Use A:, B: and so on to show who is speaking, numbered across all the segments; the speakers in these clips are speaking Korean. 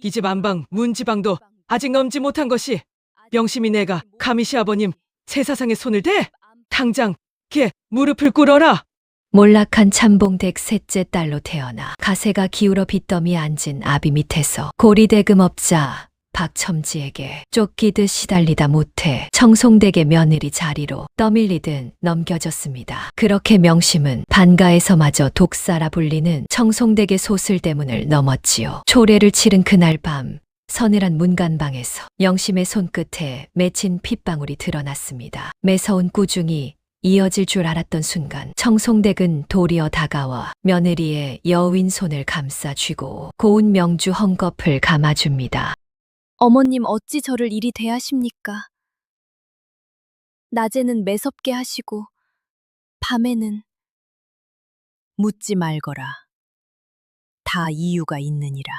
A: 이 집 안방, 문지방도 아직 넘지 못한 것이 명심이 내가 감히 시아버님 제사상에 손을 대? 당장 걔 무릎을 꿇어라.
B: 몰락한 참봉댁 셋째 딸로 태어나 가세가 기울어 빚더미 앉은 아비 밑에서 고리대금업자 박첨지에게 쫓기듯 시달리다 못해 청송댁의 며느리 자리로 떠밀리듯 넘겨졌습니다. 그렇게 명심은 반가에서마저 독사라 불리는 청송댁의 소슬대문을 넘었지요. 초래를 치른 그날 밤 서늘한 문간방에서 명심의 손끝에 맺힌 핏방울이 드러났습니다. 매서운 꾸중이 이어질 줄 알았던 순간 청송댁은 도리어 다가와 며느리의 여윈 손을 감싸 쥐고 고운 명주 헝겊을 감아줍니다.
C: 어머님 어찌 저를 이리 대하십니까? 낮에는 매섭게 하시고 밤에는 묻지 말거라. 다 이유가 있느니라.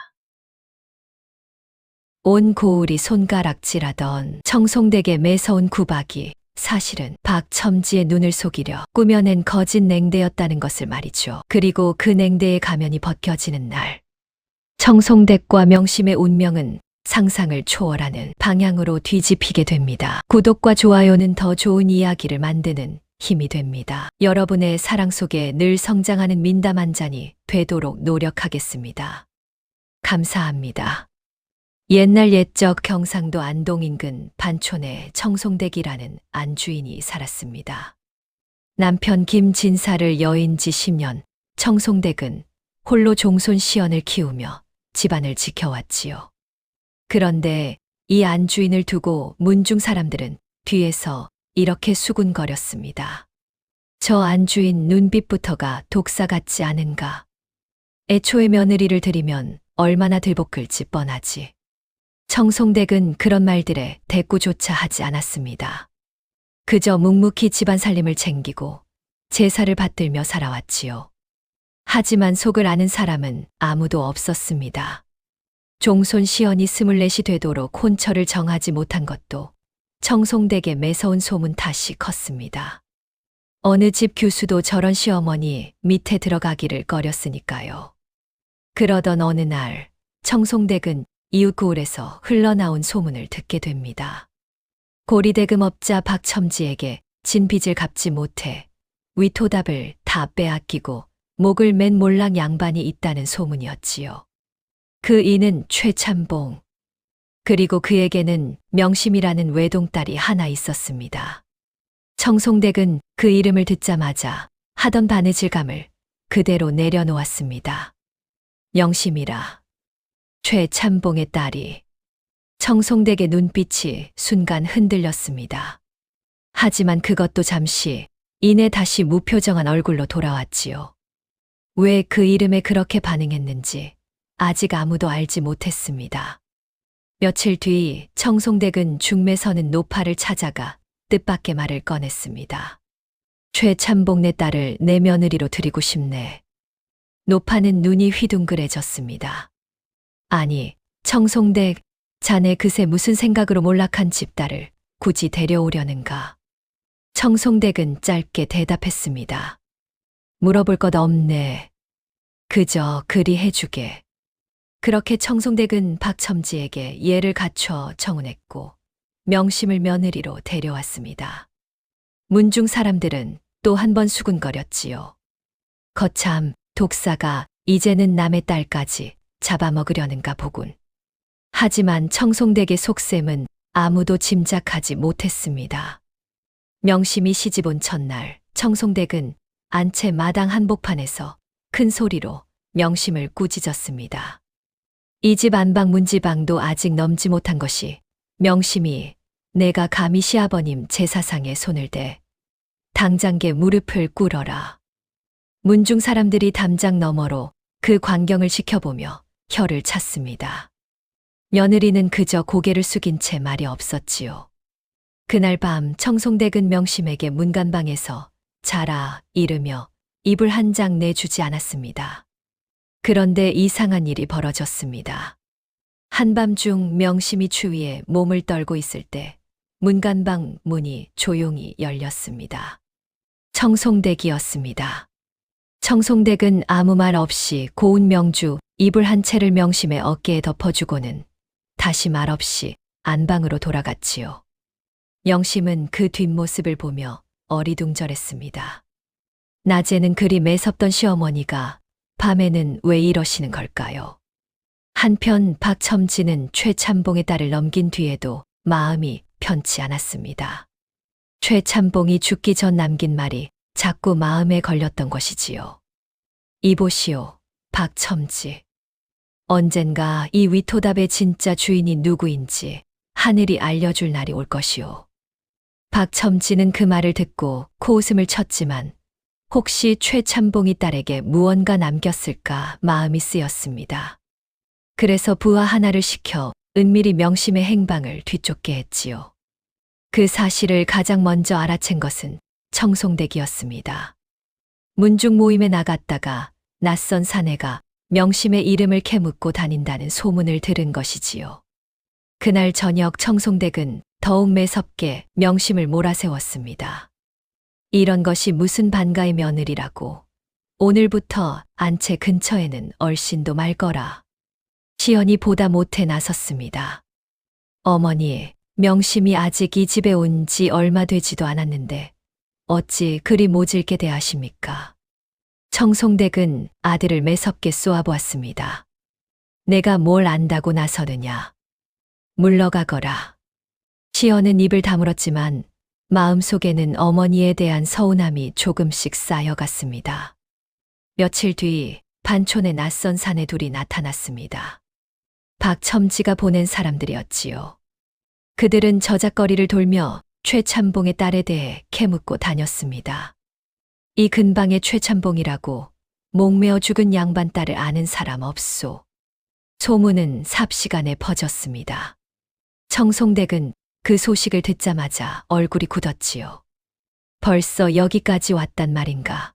B: 온 고을이 손가락질하던 청송댁의 매서운 구박이 사실은 박첨지의 눈을 속이려 꾸며낸 거짓 냉대였다는 것을 말이죠. 그리고 그 냉대의 가면이 벗겨지는 날, 청송댁과 명심의 운명은 상상을 초월하는 방향으로 뒤집히게 됩니다. 구독과 좋아요는 더 좋은 이야기를 만드는 힘이 됩니다. 여러분의 사랑 속에 늘 성장하는 민담 한 잔이 되도록 노력하겠습니다. 감사합니다. 옛날 옛적 경상도 안동 인근 반촌에 청송댁이라는 안주인이 살았습니다. 남편 김진사를 여인 지 10년, 청송댁은 홀로 종손 시언을 키우며 집안을 지켜왔지요. 그런데 이 안주인을 두고 문중 사람들은 뒤에서 이렇게 수군거렸습니다. 저 안주인 눈빛부터가 독사 같지 않은가. 애초에 며느리를 들이면 얼마나 들볶을지 뻔하지. 청송댁은 그런 말들에 대꾸조차 하지 않았습니다. 그저 묵묵히 집안 살림을 챙기고 제사를 받들며 살아왔지요. 하지만 속을 아는 사람은 아무도 없었습니다. 종손 시언이 24이 되도록 혼처를 정하지 못한 것도 청송댁의 매서운 소문 탓이 컸습니다. 어느 집 교수도 저런 시어머니 밑에 들어가기를 꺼렸으니까요. 그러던 어느 날 청송댁은 이웃 고을에서 흘러나온 소문을 듣게 됩니다. 고리대금업자 박첨지에게 진 빚을 갚지 못해 위토답을 다 빼앗기고 목을 맨 몰락 양반이 있다는 소문이었지요. 그 이는 최참봉. 그리고 그에게는 명심이라는 외동딸이 하나 있었습니다. 청송댁은 그 이름을 듣자마자 하던 바느질감을 그대로 내려놓았습니다. 명심이라. 최참봉의 딸이. 청송댁의 눈빛이 순간 흔들렸습니다. 하지만 그것도 잠시 이내 다시 무표정한 얼굴로 돌아왔지요. 왜 그 이름에 그렇게 반응했는지 아직 아무도 알지 못했습니다. 며칠 뒤 청송댁은 중매 서는 노파를 찾아가 뜻밖의 말을 꺼냈습니다. 최참봉 내 딸을 내 며느리로 드리고 싶네. 노파는 눈이 휘둥그레졌습니다. 아니, 청송댁, 자네 그새 무슨 생각으로 몰락한 집딸을 굳이 데려오려는가? 청송댁은 짧게 대답했습니다. 물어볼 것 없네. 그저 그리 해주게. 그렇게 청송댁은 박첨지에게 예를 갖춰 청혼했고 명심을 며느리로 데려왔습니다. 문중 사람들은 또 한 번 수군거렸지요. 거참 독사가 이제는 남의 딸까지 잡아먹으려는가 보군. 하지만 청송댁의 속셈은 아무도 짐작하지 못했습니다. 명심이 시집 온 첫날 청송댁은 안채 마당 한복판에서 큰 소리로 명심을 꾸짖었습니다. 이 집 안방 문지방도 아직 넘지 못한 것이 명심이 내가 감히 시아버님 제사상에 손을 대 당장게 무릎을 꿇어라. 문중 사람들이 담장 너머로 그 광경을 지켜보며 혀를 찼습니다. 며느리는 그저 고개를 숙인 채 말이 없었지요. 그날 밤 청송댁은 명심에게 문간방에서 자라 이르며 이불 한 장 내주지 않았습니다. 그런데 이상한 일이 벌어졌습니다. 한밤중 명심이 추위에 몸을 떨고 있을 때 문간방 문이 조용히 열렸습니다. 청송댁이었습니다. 청송댁은 아무 말 없이 고운 명주 이불 한 채를 명심의 어깨에 덮어주고는 다시 말없이 안방으로 돌아갔지요. 명심은 그 뒷모습을 보며 어리둥절했습니다. 낮에는 그리 매섭던 시어머니가 밤에는 왜 이러시는 걸까요? 한편 박첨지는 최참봉의 딸을 넘긴 뒤에도 마음이 편치 않았습니다. 최참봉이 죽기 전 남긴 말이 자꾸 마음에 걸렸던 것이지요. 이보시오, 박첨지. 언젠가 이 위토답의 진짜 주인이 누구인지 하늘이 알려줄 날이 올 것이오. 박첨지는 그 말을 듣고 코웃음을 쳤지만 혹시 최참봉이 딸에게 무언가 남겼을까 마음이 쓰였습니다. 그래서 부하 하나를 시켜 은밀히 명심의 행방을 뒤쫓게 했지요. 그 사실을 가장 먼저 알아챈 것은 청송댁이었습니다. 문중 모임에 나갔다가 낯선 사내가 명심의 이름을 캐묻고 다닌다는 소문을 들은 것이지요. 그날 저녁 청송댁은 더욱 매섭게 명심을 몰아세웠습니다. 이런 것이 무슨 반가의 며느리라고. 오늘부터 안채 근처에는 얼씬도 말거라. 시연이 보다 못해 나섰습니다. 어머니, 명심이 아직 이 집에 온 지 얼마 되지도 않았는데 어찌 그리 모질게 대하십니까? 청송댁은 아들을 매섭게 쏘아보았습니다. 내가 뭘 안다고 나서느냐. 물러가거라. 시연은 입을 다물었지만 마음속에는 어머니에 대한 서운함이 조금씩 쌓여갔습니다. 며칠 뒤 반촌에 낯선 사내 둘이 나타났습니다. 박첨지가 보낸 사람들이었지요. 그들은 저작거리를 돌며 최참봉의 딸에 대해 캐묻고 다녔습니다. 이 근방의 최참봉이라고 목매어 죽은 양반 딸을 아는 사람 없소. 소문은 삽시간에 퍼졌습니다. 청송댁은 그 소식을 듣자마자 얼굴이 굳었지요. 벌써 여기까지 왔단 말인가.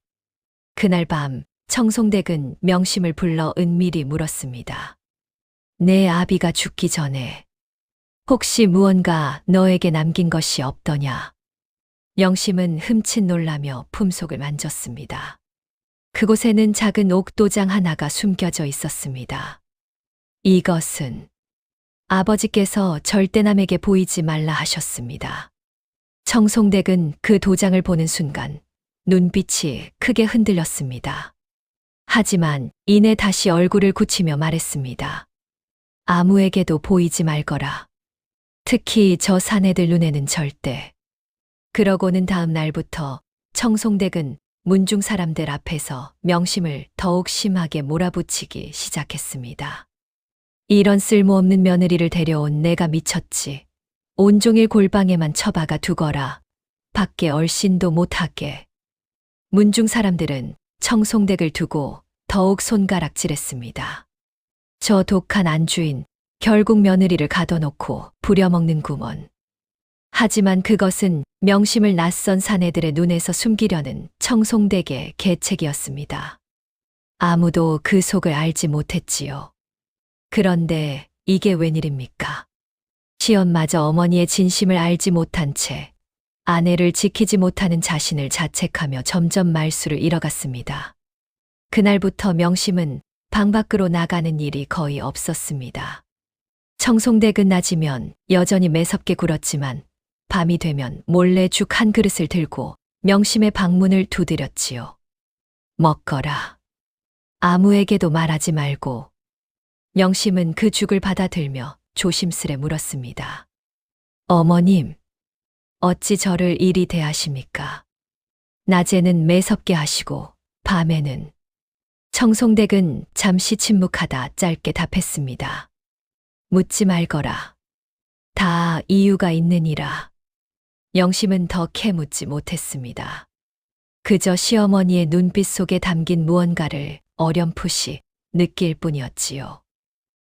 B: 그날 밤 청송댁은 명심을 불러 은밀히 물었습니다. 내 아비가 죽기 전에 혹시 무언가 너에게 남긴 것이 없더냐? 명심은 흠칫 놀라며 품속을 만졌습니다. 그곳에는 작은 옥도장 하나가 숨겨져 있었습니다. 이것은 아버지께서 절대 남에게 보이지 말라 하셨습니다. 청송댁은 그 도장을 보는 순간 눈빛이 크게 흔들렸습니다. 하지만 이내 다시 얼굴을 굳히며 말했습니다. 아무에게도 보이지 말거라. 특히 저 사내들 눈에는 절대. 그러고는 다음 날부터 청송댁은 문중 사람들 앞에서 명심을 더욱 심하게 몰아붙이기 시작했습니다. 이런 쓸모없는 며느리를 데려온 내가 미쳤지. 온종일 골방에만 처박아 두거라. 밖에 얼씬도 못하게. 문중 사람들은 청송댁을 두고 더욱 손가락질했습니다. 저 독한 안주인 결국 며느리를 가둬놓고 부려먹는구먼. 하지만 그것은 명심을 낯선 사내들의 눈에서 숨기려는 청송댁의 계책이었습니다. 아무도 그 속을 알지 못했지요. 그런데 이게 웬일입니까? 시연마저 어머니의 진심을 알지 못한 채 아내를 지키지 못하는 자신을 자책하며 점점 말수를 잃어갔습니다. 그날부터 명심은 방 밖으로 나가는 일이 거의 없었습니다. 청송댁은 낮이면 여전히 매섭게 굴었지만 밤이 되면 몰래 죽 한 그릇을 들고 명심의 방문을 두드렸지요. 먹거라. 아무에게도 말하지 말고. 명심은 그 죽을 받아들며 조심스레 물었습니다. 어머님, 어찌 저를 이리 대하십니까? 낮에는 매섭게 하시고 밤에는. 청송댁은 잠시 침묵하다 짧게 답했습니다. 묻지 말거라. 다 이유가 있느니라. 영심은 더 캐묻지 못했습니다. 그저 시어머니의 눈빛 속에 담긴 무언가를 어렴풋이 느낄 뿐이었지요.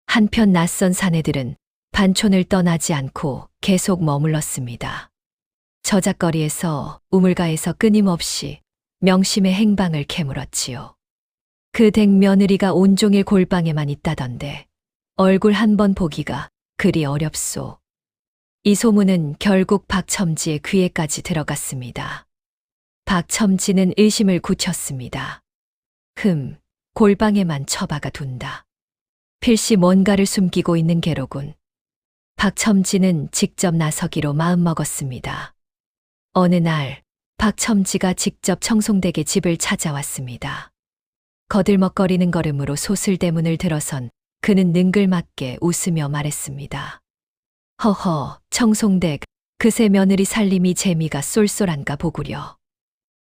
B: 한편 낯선 사내들은 반촌을 떠나지 않고 계속 머물렀습니다. 저작거리에서 우물가에서 끊임없이 명심의 행방을 캐물었지요. 그 댁 며느리가 온종일 골방에만 있다던데 얼굴 한 번 보기가 그리 어렵소. 이 소문은 결국 박첨지의 귀에까지 들어갔습니다. 박첨지는 의심을 굳혔습니다. 골방에만 처박아 둔다. 필시 뭔가를 숨기고 있는 게로군. 박첨지는 직접 나서기로 마음먹었습니다. 어느 날 박첨지가 직접 청송댁의 집을 찾아왔습니다. 거들먹거리는 걸음으로 소슬대문을 들어선 그는 능글맞게 웃으며 말했습니다. 허허, 청송댁, 그새 며느리 살림이 재미가 쏠쏠한가 보구려.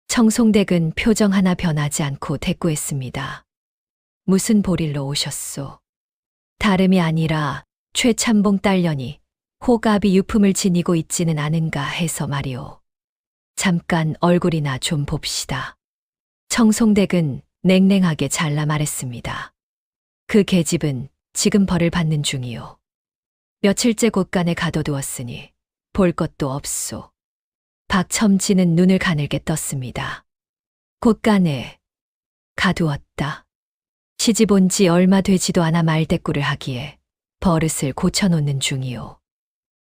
B: 청송댁은 표정 하나 변하지 않고 대꾸했습니다. 무슨 볼일로 오셨소? 다름이 아니라 최참봉 딸년이 호갑이 유품을 지니고 있지는 않은가 해서 말이오. 잠깐 얼굴이나 좀 봅시다. 청송댁은 냉랭하게 잘라 말했습니다. 그 계집은 지금 벌을 받는 중이오. 며칠째 곳간에 가둬두었으니 볼 것도 없소. 박첨지는 눈을 가늘게 떴습니다. 곳간에 가두었다. 시집 온 지 얼마 되지도 않아 말대꾸를 하기에 버릇을 고쳐놓는 중이오.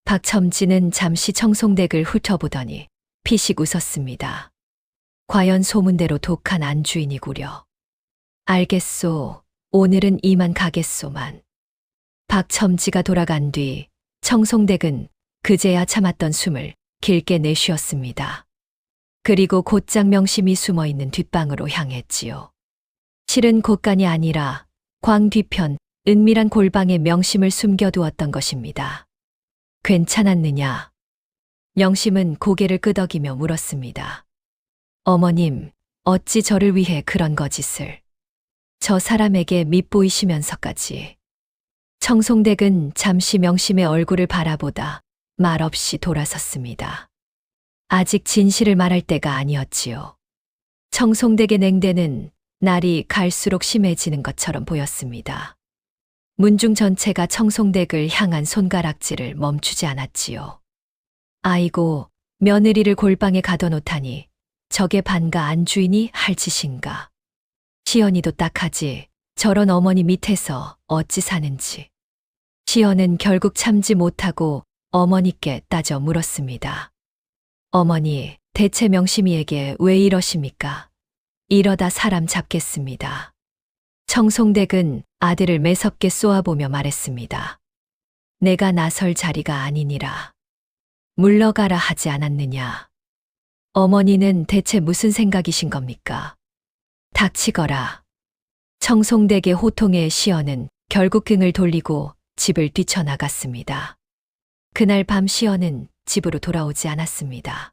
B: 박첨지는 잠시 청송댁을 훑어보더니 피식 웃었습니다. 과연 소문대로 독한 안주인이구려. 알겠소. 오늘은 이만 가겠소만. 박첨지가 돌아간 뒤 청송댁은 그제야 참았던 숨을 길게 내쉬었습니다. 그리고 곧장 명심이 숨어있는 뒷방으로 향했지요. 실은 곳간이 아니라 광 뒤편 은밀한 골방에 명심을 숨겨두었던 것입니다. 괜찮았느냐? 명심은 고개를 끄덕이며 물었습니다. 어머님, 어찌 저를 위해 그런 거짓을? 저 사람에게 밉보이시면서까지. 청송댁은 잠시 명심의 얼굴을 바라보다 말없이 돌아섰습니다. 아직 진실을 말할 때가 아니었지요. 청송댁의 냉대는 날이 갈수록 심해지는 것처럼 보였습니다. 문중 전체가 청송댁을 향한 손가락질을 멈추지 않았지요. 아이고, 며느리를 골방에 가둬놓다니 저게 반가 안주인이 할 짓인가. 시연이도 딱하지 저런 어머니 밑에서 어찌 사는지. 시연은 결국 참지 못하고 어머니께 따져 물었습니다. 어머니, 대체 명심이에게 왜 이러십니까? 이러다 사람 잡겠습니다. 청송댁은 아들을 매섭게 쏘아보며 말했습니다. 내가 나설 자리가 아니니라. 물러가라 하지 않았느냐. 어머니는 대체 무슨 생각이신 겁니까? 닥치거라. 청송댁의 호통에 시연은 결국 등을 돌리고 집을 뛰쳐나갔습니다. 그날 밤 시연은 집으로 돌아오지 않았습니다.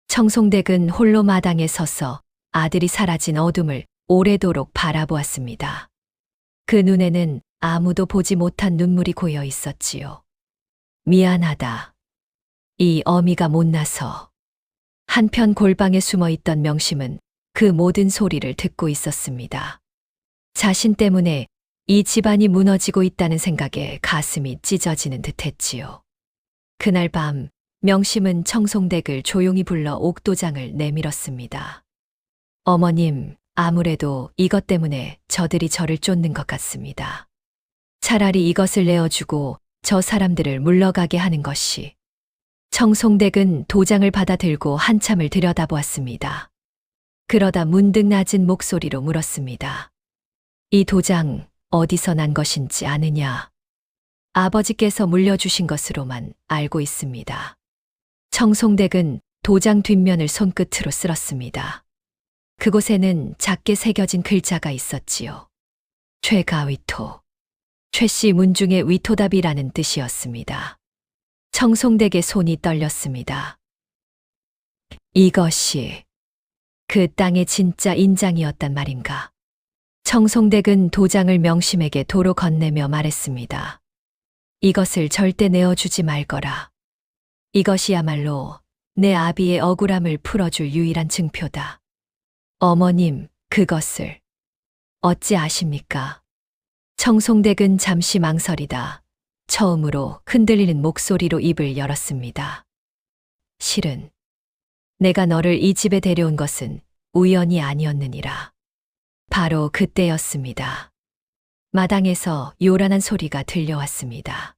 B: 청송댁은 홀로 마당에 서서 아들이 사라진 어둠을 오래도록 바라보았습니다. 그 눈에는 아무도 보지 못한 눈물이 고여 있었지요. 미안하다. 이 어미가 못나서. 한편 골방에 숨어있던 명심은 그 모든 소리를 듣고 있었습니다. 자신 때문에 이 집안이 무너지고 있다는 생각에 가슴이 찢어지는 듯했지요. 그날 밤 명심은 청송댁을 조용히 불러 옥도장을 내밀었습니다. 어머님, 아무래도 이것 때문에 저들이 저를 쫓는 것 같습니다. 차라리 이것을 내어주고 저 사람들을 물러가게 하는 것이. 청송댁은 도장을 받아들고 한참을 들여다보았습니다. 그러다 문득 낮은 목소리로 물었습니다. 이 도장 어디서 난 것인지 아느냐? 아버지께서 물려주신 것으로만 알고 있습니다. 청송댁은 도장 뒷면을 손끝으로 쓸었습니다. 그곳에는 작게 새겨진 글자가 있었지요. 최가위토. 최씨 문중의 위토답이라는 뜻이었습니다. 청송댁의 손이 떨렸습니다. 이것이 그 땅의 진짜 인장이었단 말인가. 청송댁은 도장을 명심에게 도로 건네며 말했습니다. 이것을 절대 내어주지 말거라. 이것이야말로 내 아비의 억울함을 풀어줄 유일한 증표다. 어머님, 그것을 어찌 아십니까? 청송댁은 잠시 망설이다 처음으로 흔들리는 목소리로 입을 열었습니다. 실은 내가 너를 이 집에 데려온 것은 우연이 아니었느니라. 바로 그때였습니다. 마당에서 요란한 소리가 들려왔습니다.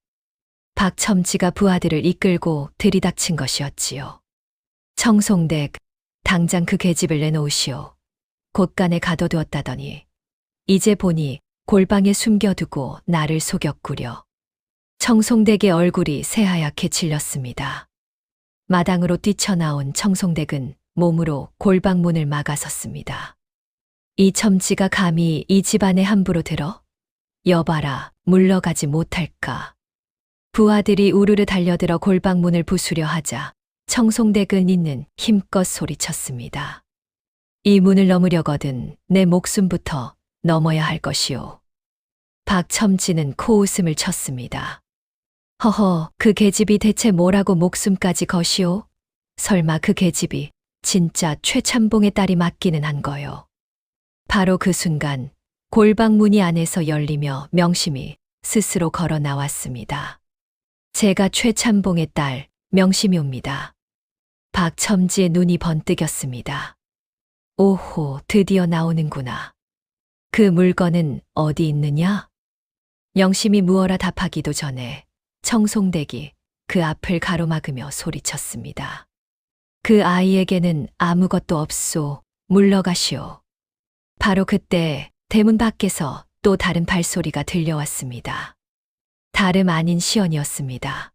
B: 박첨지가 부하들을 이끌고 들이닥친 것이었지요. 청송댁, 당장 그 계집을 내놓으시오. 곳간에 가둬두었다더니 이제 보니 골방에 숨겨두고 나를 속였구려. 청송댁의 얼굴이 새하얗게 질렸습니다. 마당으로 뛰쳐나온 청송댁은 몸으로 골방 문을 막아섰습니다. 이 첨지가 감히 이 집안에 함부로 들어? 여봐라, 물러가지 못할까. 부하들이 우르르 달려들어 골방 문을 부수려 하자 청송댁은 있는 힘껏 소리쳤습니다. 이 문을 넘으려거든 내 목숨부터 넘어야 할 것이오. 박첨지는 코웃음을 쳤습니다. 허허, 그 계집이 대체 뭐라고 목숨까지 거시오? 설마 그 계집이 진짜 최참봉의 딸이 맞기는 한 거요. 바로 그 순간 골방 문이 안에서 열리며 명심이 스스로 걸어 나왔습니다. 제가 최참봉의 딸 명심이옵니다. 박첨지의 눈이 번뜩였습니다. 오호, 드디어 나오는구나. 그 물건은 어디 있느냐? 명심이 무어라 답하기도 전에 청송댁이 그 앞을 가로막으며 소리쳤습니다. 그 아이에게는 아무것도 없소. 물러가시오. 바로 그때 대문 밖에서 또 다른 발소리가 들려왔습니다. 다름 아닌 시연이었습니다.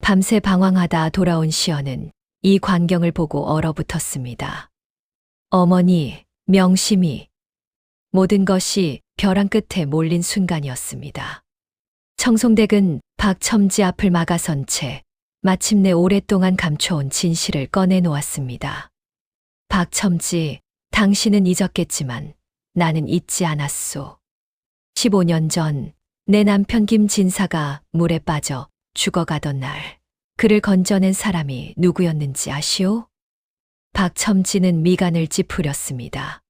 B: 밤새 방황하다 돌아온 시연은 이 광경을 보고 얼어붙었습니다. 어머니, 명심이. 모든 것이 벼랑 끝에 몰린 순간이었습니다. 청송댁은 박첨지 앞을 막아선 채 마침내 오랫동안 감춰온 진실을 꺼내놓았습니다. 박첨지, 당신은 잊었겠지만 나는 잊지 않았소. 15년 전 내 남편 김진사가 물에 빠져 죽어가던 날 그를 건져낸 사람이 누구였는지 아시오? 박첨지는 미간을 찌푸렸습니다.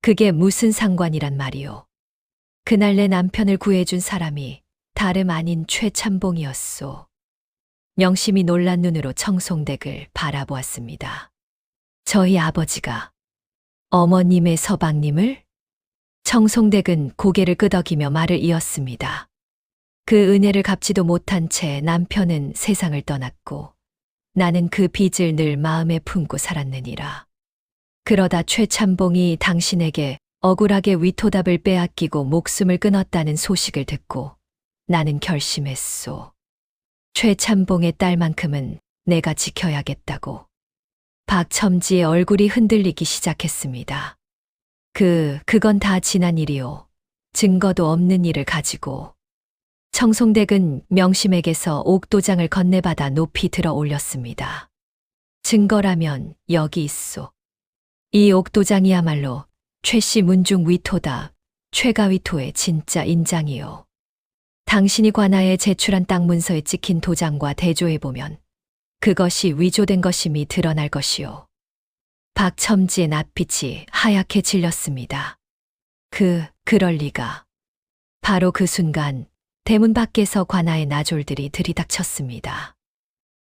B: 그게 무슨 상관이란 말이오. 그날 내 남편을 구해준 사람이 다름 아닌 최참봉이었소. 명심이 놀란 눈으로 청송댁을 바라보았습니다. 저희 아버지가 어머님의 서방님을? 청송댁은 고개를 끄덕이며 말을 이었습니다. 그 은혜를 갚지도 못한 채 남편은 세상을 떠났고 나는 그 빚을 늘 마음에 품고 살았느니라. 그러다 최참봉이 당신에게 억울하게 위토답을 빼앗기고 목숨을 끊었다는 소식을 듣고 나는 결심했소. 최참봉의 딸만큼은 내가 지켜야겠다고. 박첨지의 얼굴이 흔들리기 시작했습니다. 그건 다 지난 일이오. 증거도 없는 일을 가지고. 청송댁은 명심에게서 옥도장을 건네받아 높이 들어 올렸습니다. 증거라면 여기 있소. 이 옥도장이야말로 최씨 문중 위토다, 최가위토의 진짜 인장이요. 당신이 관아에 제출한 땅 문서에 찍힌 도장과 대조해보면 그것이 위조된 것임이 드러날 것이요. 박첨지의 낯빛이 하얗게 질렸습니다. 그럴 리가. 바로 그 순간 대문 밖에서 관아의 나졸들이 들이닥쳤습니다.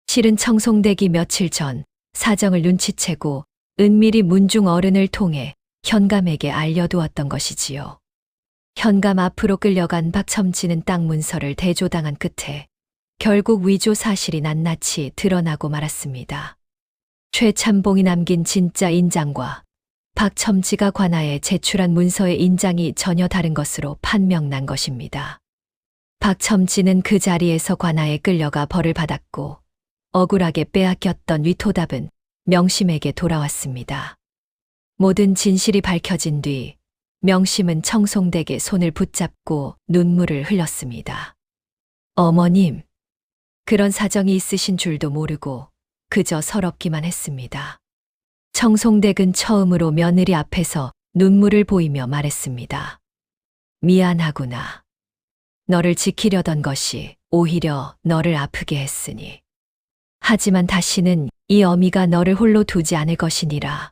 B: 실은 청송댁이 며칠 전 사정을 눈치채고 은밀히 문중 어른을 통해 현감에게 알려두었던 것이지요. 현감 앞으로 끌려간 박첨지는 땅 문서를 대조당한 끝에 결국 위조 사실이 낱낱이 드러나고 말았습니다. 최참봉이 남긴 진짜 인장과 박첨지가 관아에 제출한 문서의 인장이 전혀 다른 것으로 판명난 것입니다. 박첨지는 그 자리에서 관아에 끌려가 벌을 받았고 억울하게 빼앗겼던 위토답은 명심에게 돌아왔습니다. 모든 진실이 밝혀진 뒤 명심은 청송댁의 손을 붙잡고 눈물을 흘렸습니다. 어머님, 그런 사정이 있으신 줄도 모르고 그저 서럽기만 했습니다. 청송댁은 처음으로 며느리 앞에서 눈물을 보이며 말했습니다. 미안하구나. 너를 지키려던 것이 오히려 너를 아프게 했으니. 하지만 다시는 이 어미가 너를 홀로 두지 않을 것이니라.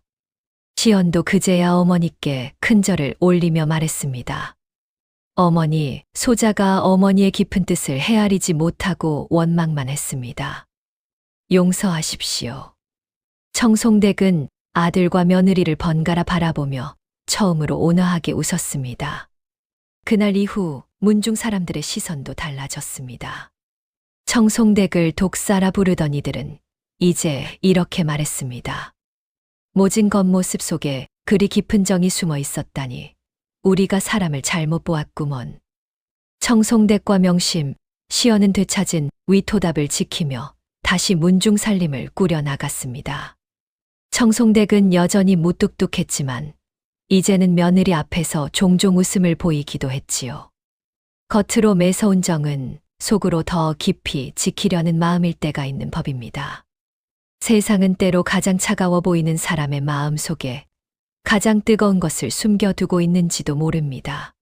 B: 시연도 그제야 어머니께 큰절을 올리며 말했습니다. 어머니, 소자가 어머니의 깊은 뜻을 헤아리지 못하고 원망만 했습니다. 용서하십시오. 청송댁은 아들과 며느리를 번갈아 바라보며 처음으로 온화하게 웃었습니다. 그날 이후 문중 사람들의 시선도 달라졌습니다. 청송댁을 독사라 부르던 이들은 이제 이렇게 말했습니다. 모진 겉모습 속에 그리 깊은 정이 숨어 있었다니 우리가 사람을 잘못 보았구먼. 청송댁과 명심, 시연은 되찾은 위토답을 지키며 다시 문중 살림을 꾸려 나갔습니다. 청송댁은 여전히 무뚝뚝했지만 이제는 며느리 앞에서 종종 웃음을 보이기도 했지요. 겉으로 매서운 정은 속으로 더 깊이 지키려는 마음일 때가 있는 법입니다. 세상은 때로 가장 차가워 보이는 사람의 마음 속에 가장 뜨거운 것을 숨겨두고 있는지도 모릅니다.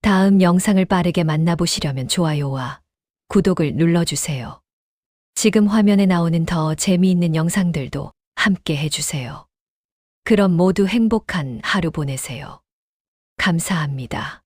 B: 다음 영상을 빠르게 만나보시려면 좋아요와 구독을 눌러주세요. 지금 화면에 나오는 더 재미있는 영상들도 함께 해주세요. 그럼 모두 행복한 하루 보내세요. 감사합니다.